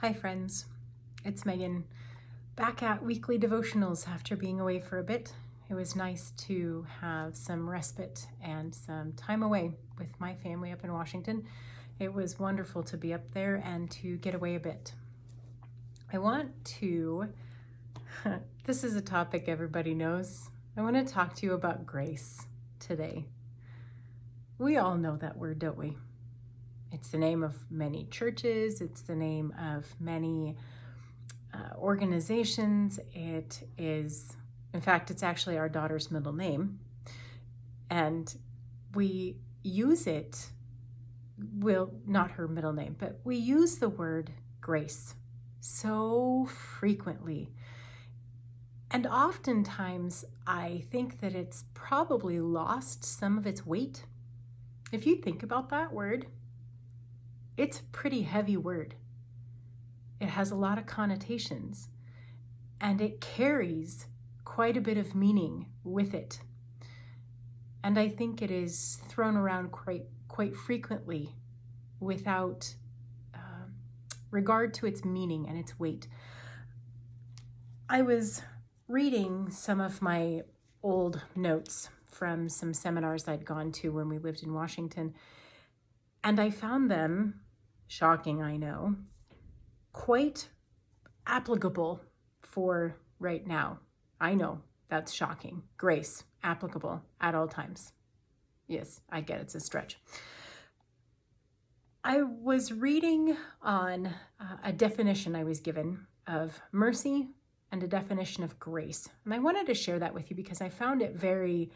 Hi friends, it's Megan, back at weekly devotionals after being away for a bit. It was nice to have some respite and some time away with my family up in Washington. It was wonderful to be up there and to get away a bit. I want to, this is a topic everybody knows. I want to talk to you about grace today. We all know that word, don't we? It's the name of many churches. It's the name of many organizations. It is, in fact, it's actually our daughter's middle name. And we use it, well, not her middle name, but we use the word grace so frequently. And oftentimes, I think that it's probably lost some of its weight. If you think about that word, it's a pretty heavy word. It has a lot of connotations, and it carries quite a bit of meaning with it. And I think it is thrown around quite frequently without regard to its meaning and its weight. I was reading some of my old notes from some seminars I'd gone to when we lived in Washington, and I found them, shocking I know, quite applicable for right now. I know that's shocking. Grace, applicable at all times. Yes, I get it's a stretch. I was reading on a definition I was given of mercy and a definition of grace. And I wanted to share that with you because I found it very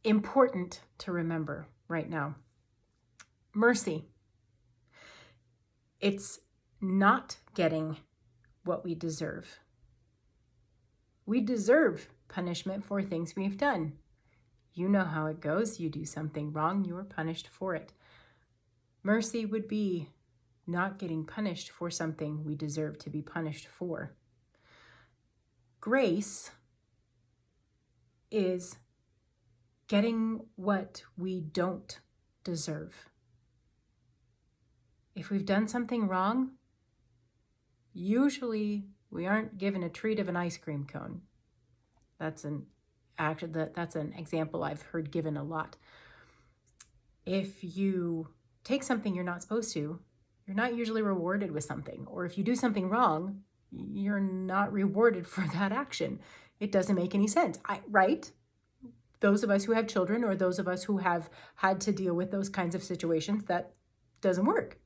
important to remember right now. Mercy. It's not getting what we deserve. We deserve punishment for things we've done. You know how it goes. You do something wrong, you are punished for it. Mercy would be not getting punished for something we deserve to be punished for. Grace is getting what we don't deserve. If we've done something wrong, usually we aren't given a treat of an ice cream cone. That's an example I've heard given a lot. If you take something you're not supposed to, you're not usually rewarded with something. Or if you do something wrong, you're not rewarded for that action. It doesn't make any sense, right? Those of us who have children or those of us who have had to deal with those kinds of situations, that doesn't work.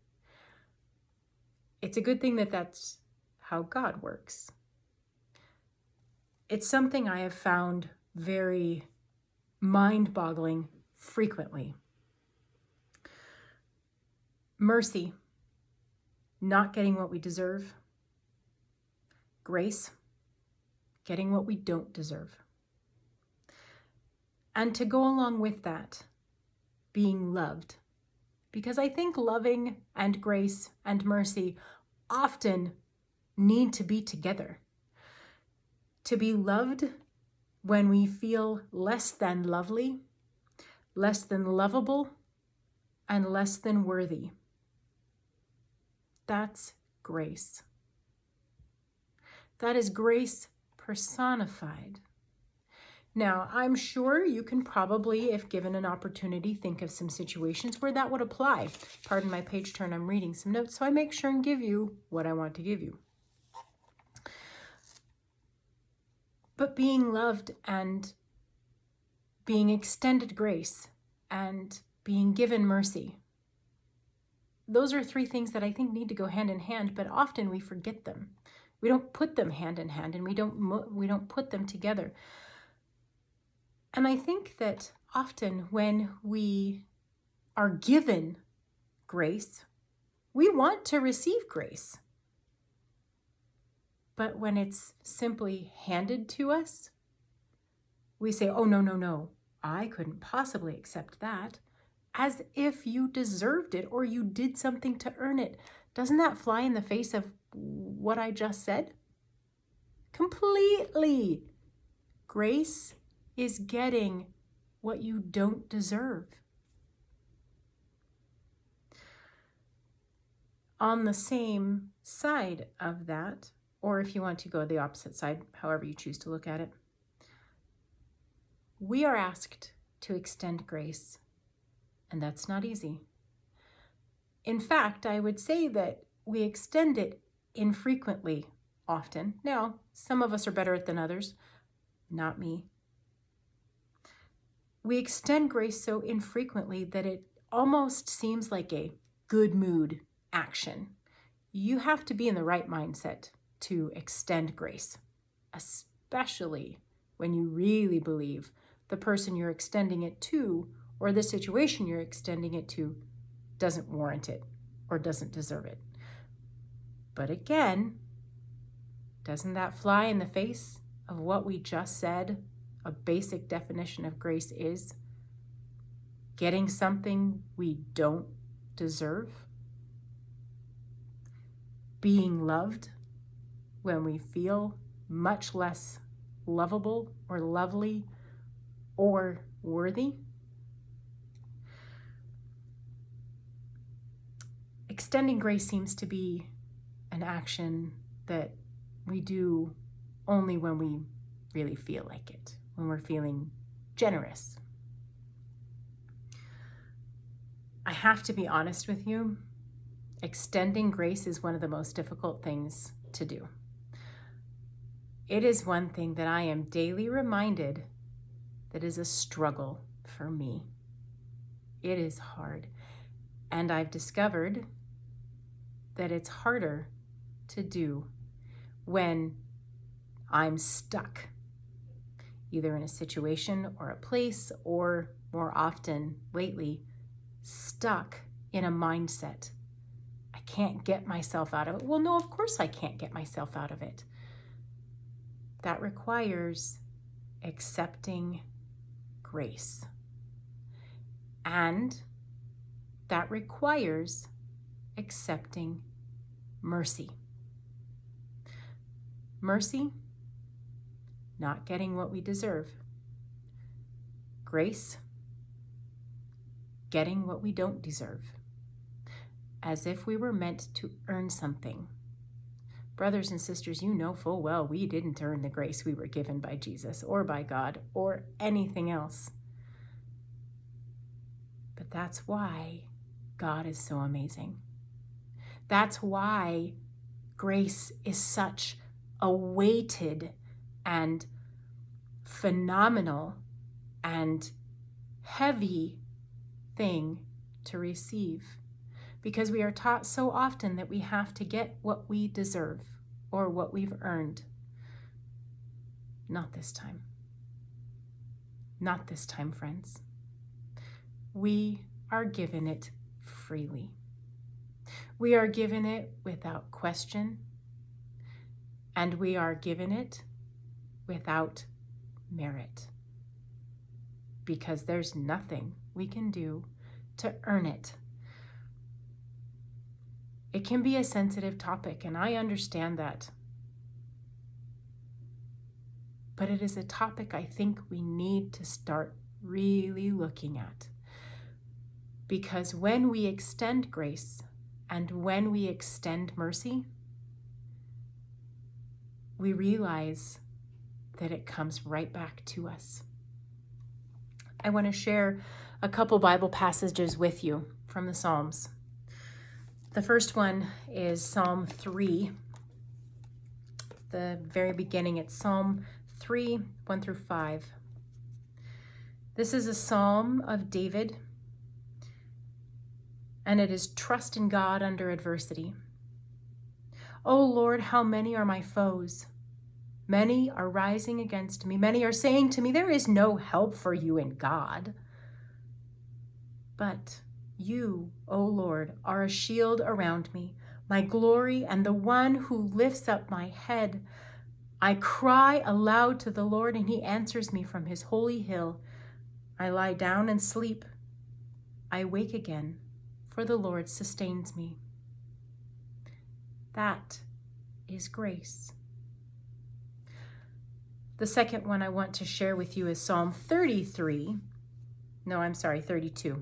It's a good thing that that's how God works. It's something I have found very mind-boggling frequently. Mercy, not getting what we deserve. Grace, getting what we don't deserve. And to go along with that, being loved. Because I think loving and grace and mercy often need to be together. To be loved when we feel less than lovely, less than lovable, and less than worthy. That's grace. That is grace personified. Now, I'm sure you can probably, if given an opportunity, think of some situations where that would apply. Pardon my page turn, I'm reading some notes, so I make sure and give you what I want to give you. But being loved and being extended grace and being given mercy, those are three things that I think need to go hand in hand, but often we forget them. We don't put them hand in hand, and we don't put them together. And I think that often when we are given grace, we want to receive grace. But when it's simply handed to us, we say, oh, no, I couldn't possibly accept that, as if you deserved it or you did something to earn it. Doesn't that fly in the face of what I just said? Completely. Grace is getting what you don't deserve. On the same side of that, or if you want to go the opposite side, however you choose to look at it, we are asked to extend grace, and that's not easy. In fact, I would say that we extend it infrequently often. Now, some of us are better at it than others, not me. We extend grace so infrequently that it almost seems like a good mood action. You have to be in the right mindset to extend grace, especially when you really believe the person you're extending it to or the situation you're extending it to doesn't warrant it or doesn't deserve it. But again, doesn't that fly in the face of what we just said a basic definition of grace is? Getting something we don't deserve? Being loved when we feel much less lovable or lovely or worthy? Extending grace seems to be an action that we do only when we really feel like it, when we're feeling generous. I have to be honest with you, extending grace is one of the most difficult things to do. It is one thing that I am daily reminded that is a struggle for me. It is hard. And I've discovered that it's harder to do when I'm stuck, either in a situation or a place, or more often lately, stuck in a mindset. I can't get myself out of it. Well, no, of course I can't get myself out of it. That requires accepting grace. And that requires accepting mercy. Mercy, not getting what we deserve. Grace, getting what we don't deserve. As if we were meant to earn something. Brothers and sisters, you know full well we didn't earn the grace we were given by Jesus or by God or anything else. But that's why God is so amazing. That's why grace is such a weighted and phenomenal and heavy thing to receive. Because we are taught so often that we have to get what we deserve or what we've earned. Not this time. Not this time, friends. We are given it freely. We are given it without question, and we are given it without merit. Because there's nothing we can do to earn it. It can be a sensitive topic, and I understand that. But it is a topic I think we need to start really looking at. Because when we extend grace and when we extend mercy, we realize that it comes right back to us. I want to share a couple Bible passages with you from the Psalms. The first one is Psalm 3. The very beginning, it's Psalm 3, 1 through 5. This is a psalm of David, and it is trust in God under adversity. O Lord, how many are my foes? Many are rising against me. Many are saying to me, there is no help for you in God. But you, O Lord, are a shield around me, my glory and the one who lifts up my head. I cry aloud to the Lord, and he answers me from his holy hill. I lie down and sleep. I wake again, for the Lord sustains me. That is grace. The second one I want to share with you is Psalm 32.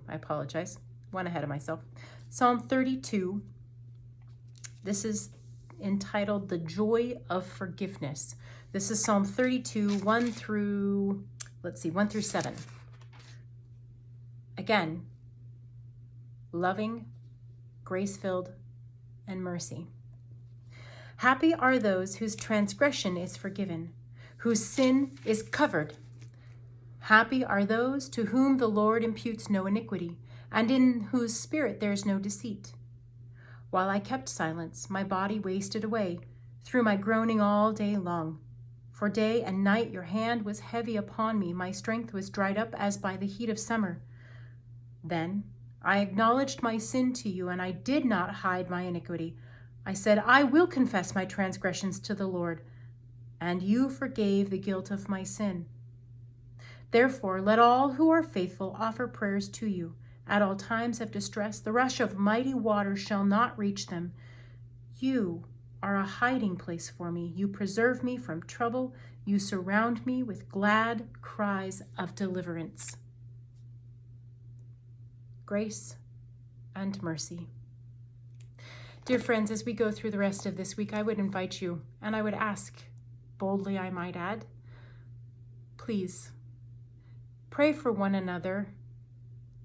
I apologize. One ahead of myself. Psalm 32, This is entitled The Joy of Forgiveness. This is Psalm 32, 1 through 7. Again, loving, grace-filled, and mercy. Happy are those whose transgression is forgiven, whose sin is covered. Happy are those to whom the Lord imputes no iniquity, and in whose spirit there is no deceit. While I kept silence, my body wasted away through my groaning all day long. For day and night your hand was heavy upon me. My strength was dried up as by the heat of summer. Then I acknowledged my sin to you, and I did not hide my iniquity. I said, I will confess my transgressions to the Lord, and you forgave the guilt of my sin. Therefore, let all who are faithful offer prayers to you. At all times of distress, the rush of mighty waters shall not reach them. You are a hiding place for me. You preserve me from trouble. You surround me with glad cries of deliverance. Grace and mercy. Dear friends, as we go through the rest of this week, I would invite you, and I would ask, boldly I might add, please pray for one another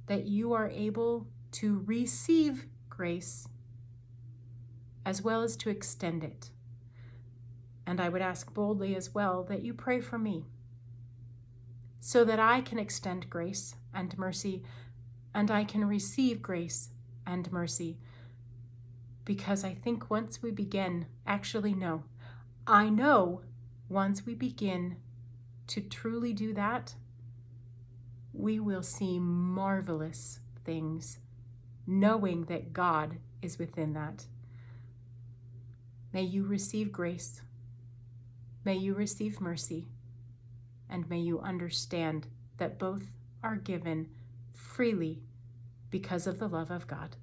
that you are able to receive grace as well as to extend it. And I would ask boldly as well that you pray for me so that I can extend grace and mercy and I can receive grace and mercy. Because I think once we begin, I know once we begin to truly do that, we will see marvelous things, knowing that God is within that. May you receive grace, may you receive mercy, and may you understand that both are given freely because of the love of God.